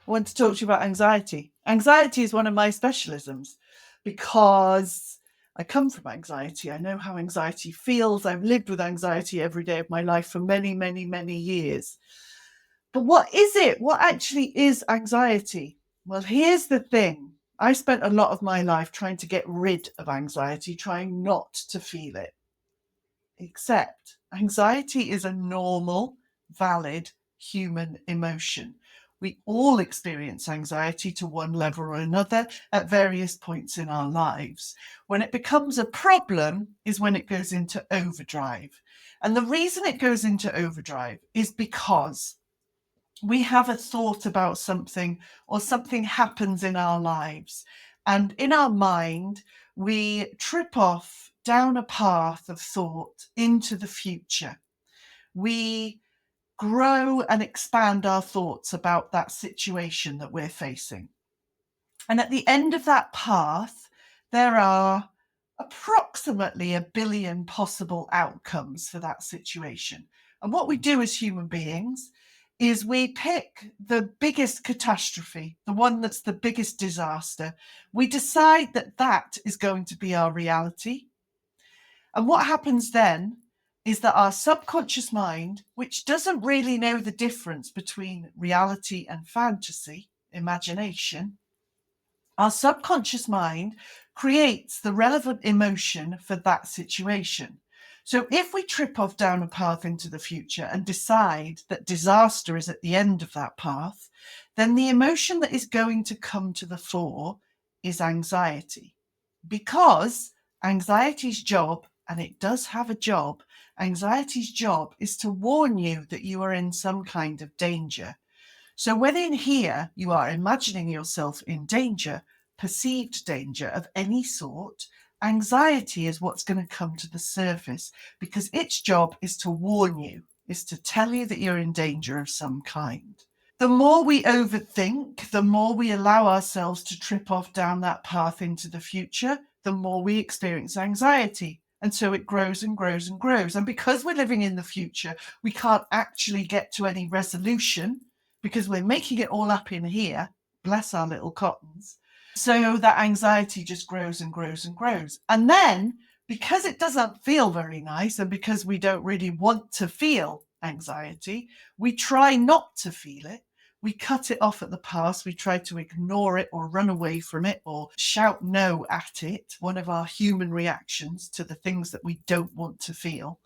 I want to talk to you about anxiety. Anxiety is one of my specialisms because I come from anxiety. I know how anxiety feels. I've lived with anxiety every day of my life for many, many, many years. But what is it? What actually is anxiety? Well, here's the thing. I spent a lot of my life trying to get rid of anxiety, trying not to feel it. Except anxiety is a normal, valid human emotion. We all experience anxiety to one level or another at various points in our lives. When it becomes a problem is when it goes into overdrive. And the reason it goes into overdrive is because we have a thought about something or something happens in our lives. And in our mind, we trip off down a path of thought into the future. We grow and expand our thoughts about that situation that we're facing. And at the end of that path, there are approximately 1 billion possible outcomes for that situation. And what we do as human beings is we pick the biggest catastrophe, the one that's the biggest disaster. We decide that that is going to be our reality. And what happens then is that our subconscious mind, which doesn't really know the difference between reality and fantasy, imagination, our subconscious mind creates the relevant emotion for that situation. So if we trip off down a path into the future and decide that disaster is at the end of that path, then the emotion that is going to come to the fore is anxiety. Because anxiety's job, and it does have a job, anxiety's job is to warn you that you are in some kind of danger. So when in here you are imagining yourself in danger, perceived danger of any sort, anxiety is what's going to come to the surface because its job is to warn you, is to tell you that you're in danger of some kind. The more we overthink, the more we allow ourselves to trip off down that path into the future, the more we experience anxiety. And so it grows and grows and grows. And because we're living in the future, we can't actually get to any resolution because we're making it all up in here. Bless our little cottons. So that anxiety just grows and grows and grows. And then because it doesn't feel very nice and because we don't really want to feel anxiety, we try not to feel it. We cut it off at the pass. We try to ignore it or run away from it or shout no at it, one of our human reactions to the things that we don't want to feel.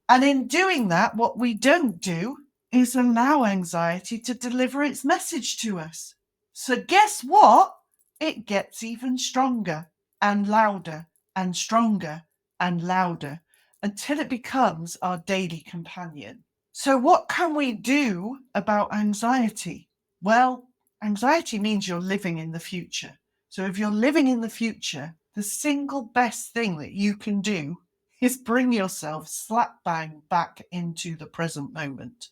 And in doing that, what we don't do is allow anxiety to deliver its message to us. So guess what? It gets even stronger and louder and stronger and louder until it becomes our daily companion. So what can we do about anxiety? Well, anxiety means you're living in the future. So if you're living in the future, the single best thing that you can do is bring yourself slap bang back into the present moment.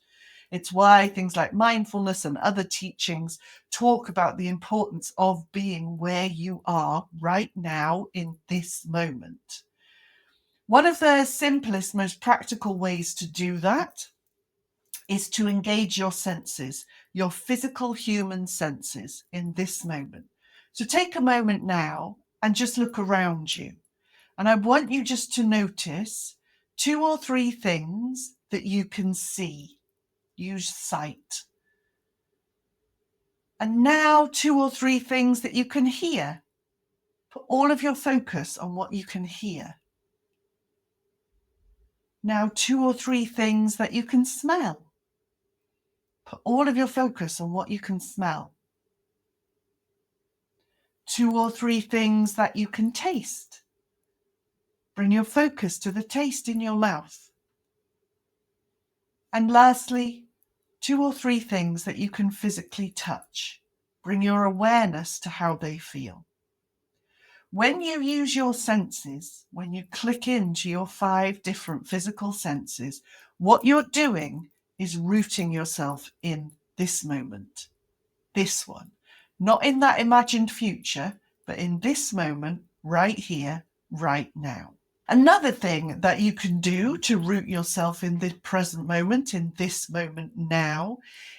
It's why things like mindfulness and other teachings talk about the importance of being where you are right now in this moment. One of the simplest, most practical ways to do that is to engage your senses, your physical human senses in this moment. So take a moment now and just look around you. And I want you just to notice 2 or 3 things that you can see. Use sight. And now 2 or 3 things that you can hear. Put all of your focus on what you can hear. Now 2 or 3 things that you can smell. Put all of your focus on what you can smell. 2 or 3 things that you can taste. Bring your focus to the taste in your mouth. And lastly, 2 or 3 things that you can physically touch. Bring your awareness to how they feel. When you use your senses, when you click into your 5 different physical senses, what you're doing is rooting yourself in this moment, this one. Not in that imagined future, but in this moment, right here, right now. Another thing that you can do to root yourself in the present moment, in this moment now,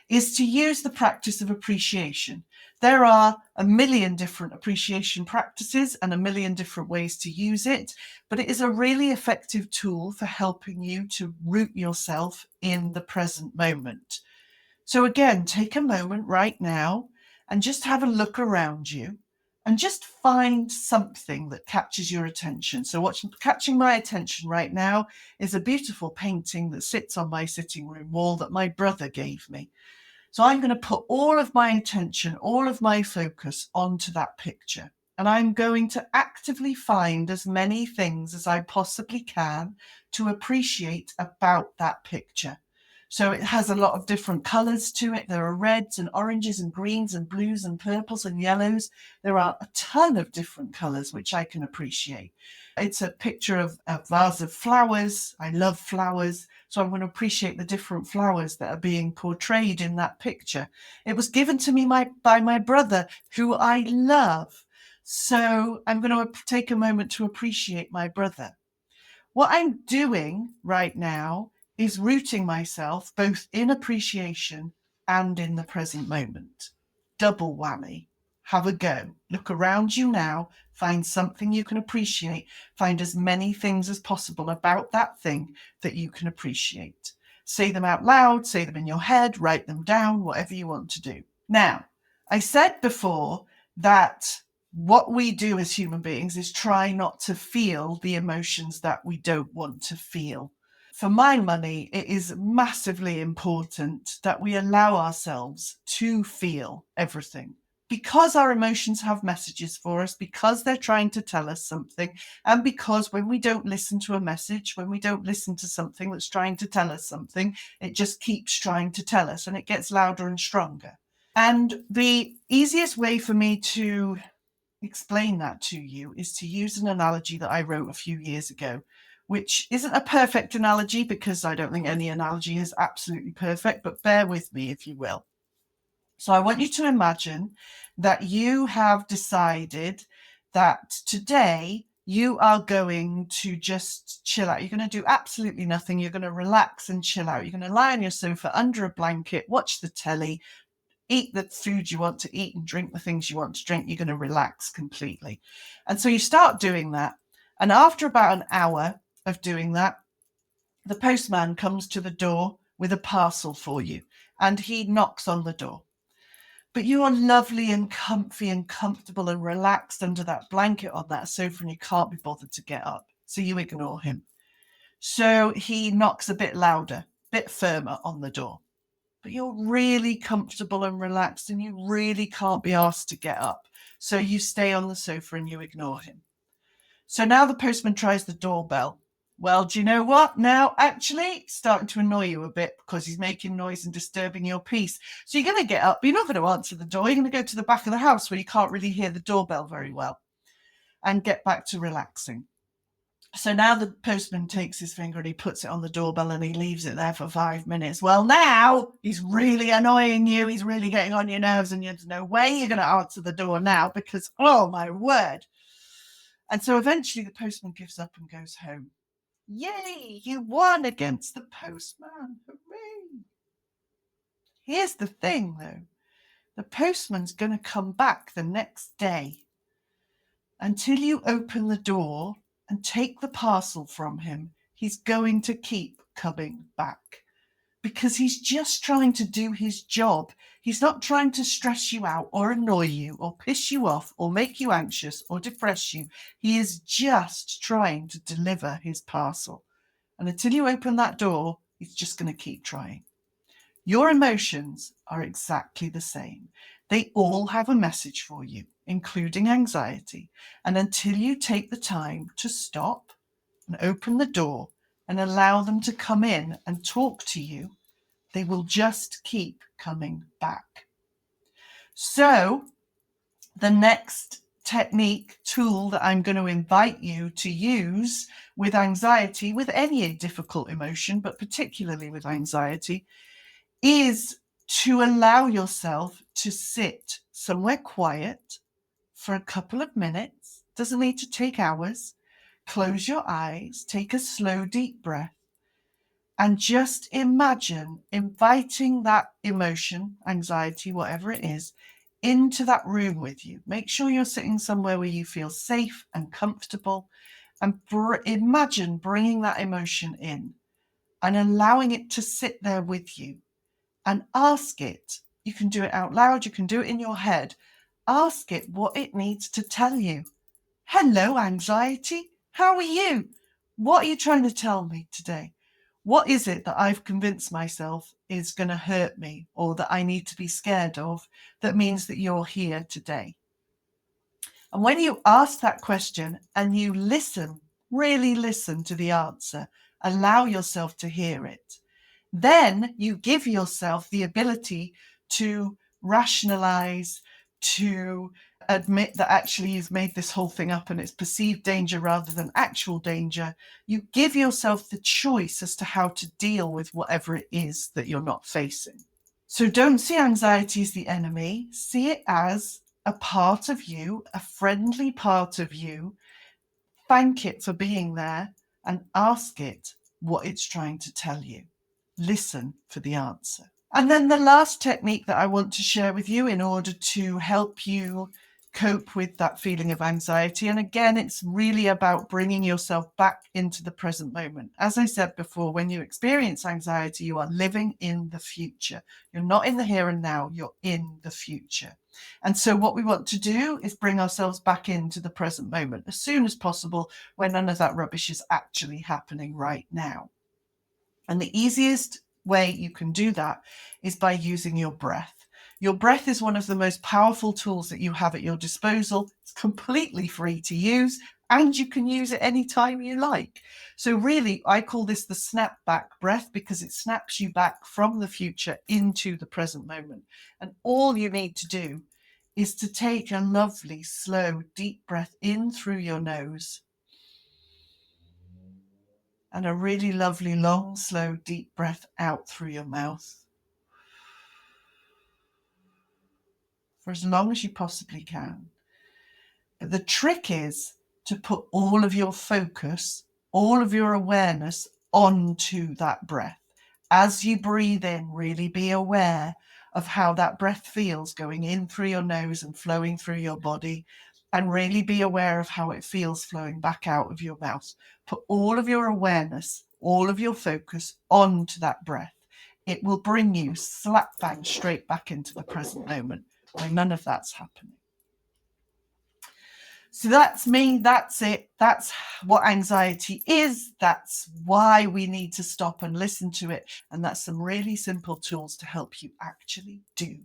is to use the practice of appreciation. There are a million different appreciation practices and a million different ways to use it, but it is a really effective tool for helping you to root yourself in the present moment. So again, take a moment right now and just have a look around you and just find something that catches your attention. So what's catching my attention right now is a beautiful painting that sits on my sitting room wall that my brother gave me. So I'm going to put all of my attention, all of my focus onto that picture. And I'm going to actively find as many things as I possibly can to appreciate about that picture. So it has a lot of different colors to it. There are reds and oranges and greens and blues and purples and yellows. There are a ton of different colors which I can appreciate. It's a picture of a vase of flowers. I love flowers. So I'm going to appreciate the different flowers that are being portrayed in that picture. It was given to me by my brother, who I love. So I'm going to take a moment to appreciate my brother. What I'm doing right now is rooting myself both in appreciation and in the present moment. Double whammy. Have a go. Look around you now. Find something you can appreciate. Find as many things as possible about that thing that you can appreciate. Say them out loud, say them in your head, write them down, whatever you want to do. Now, I said before that what we do as human beings is try not to feel the emotions that we don't want to feel. For my money, it is massively important that we allow ourselves to feel everything because our emotions have messages for us, because they're trying to tell us something, and because when we don't listen to a message, when we don't listen to something that's trying to tell us something, it just keeps trying to tell us and it gets louder and stronger. And the easiest way for me to explain that to you is to use an analogy that I wrote a few years ago, which isn't a perfect analogy because I don't think any analogy is absolutely perfect, but bear with me if you will. So I want you to imagine that you have decided that today you are going to just chill out. You're going to do absolutely nothing. You're going to relax and chill out. You're going to lie on your sofa under a blanket, watch the telly, eat the food you want to eat and drink the things you want to drink. You're going to relax completely. And so you start doing that. And after about an hour of doing that, the postman comes to the door with a parcel for you and he knocks on the door. But you are lovely and comfy and comfortable and relaxed under that blanket on that sofa and you can't be bothered to get up. So you ignore him. So he knocks a bit louder, a bit firmer on the door. But you're really comfortable and relaxed and you really can't be asked to get up. So you stay on the sofa and you ignore him. So now the postman tries the doorbell. Well, do you know what? Now, actually, it's starting to annoy you a bit because he's making noise and disturbing your peace. So you're going to get up, but you're not going to answer the door. You're going to go to the back of the house where you can't really hear the doorbell very well and get back to relaxing. So now the postman takes his finger and he puts it on the doorbell and he leaves it there for 5 minutes. Well, now he's really annoying you. He's really getting on your nerves and there's no way you're going to answer the door now because, oh my word. And so eventually the postman gives up and goes home. Yay, you won against the postman. Hooray. Here's the thing though. The postman's going to come back the next day. Until you open the door and take the parcel from him, he's going to keep coming back because he's just trying to do his job. He's not trying to stress you out or annoy you or piss you off or make you anxious or depress you. He is just trying to deliver his parcel. And until you open that door, he's just going to keep trying. Your emotions are exactly the same. They all have a message for you, including anxiety. And until you take the time to stop and open the door and allow them to come in and talk to you, they will just keep coming back. So the next technique, tool that I'm going to invite you to use with anxiety, with any difficult emotion, but particularly with anxiety, is to allow yourself to sit somewhere quiet for a couple of minutes. Doesn't need to take hours. close your eyes, take a slow, deep breath, and just imagine inviting that emotion, anxiety, whatever it is, into that room with you. Make sure you're sitting somewhere where you feel safe and comfortable, and imagine bringing that emotion in and allowing it to sit there with you, and ask it. You can do it out loud, you can do it in your head. Ask it what it needs to tell you. Hello, anxiety. How are you? What are you trying to tell me today? What is it that I've convinced myself is going to hurt me or that I need to be scared of that means that you're here today? And when you ask that question and you listen, really listen to the answer, allow yourself to hear it, then you give yourself the ability to rationalize, to admit that actually you've made this whole thing up and it's perceived danger rather than actual danger. You give yourself the choice as to how to deal with whatever it is that you're not facing. So don't see anxiety as the enemy. See it as a part of you, a friendly part of you. Thank it for being there and ask it what it's trying to tell you. Listen for the answer. And then the last technique that I want to share with you in order to help you cope with that feeling of anxiety. And again, it's really about bringing yourself back into the present moment. As I said before, when you experience anxiety, you are living in the future. You're not in the here and now, you're in the future. And so what we want to do is bring ourselves back into the present moment as soon as possible, when none of that rubbish is actually happening right now. And the easiest way you can do that is by using your breath. Your breath is one of the most powerful tools that you have at your disposal. It's completely free to use, and you can use it anytime you like. So really, I call this the snap back breath because it snaps you back from the future into the present moment. And all you need to do is to take a lovely, slow, deep breath in through your nose, and a really lovely, long, slow, deep breath out through your mouth for as long as you possibly can. But the trick is to put all of your focus, all of your awareness onto that breath. As you breathe in, really be aware of how that breath feels going in through your nose and flowing through your body, and really be aware of how it feels flowing back out of your mouth. Put all of your awareness, all of your focus onto that breath. It will bring you slap bang straight back into the present moment where none of that's happening. So that's me. That's it. That's what anxiety is. That's why we need to stop and listen to it. And that's some really simple tools to help you actually do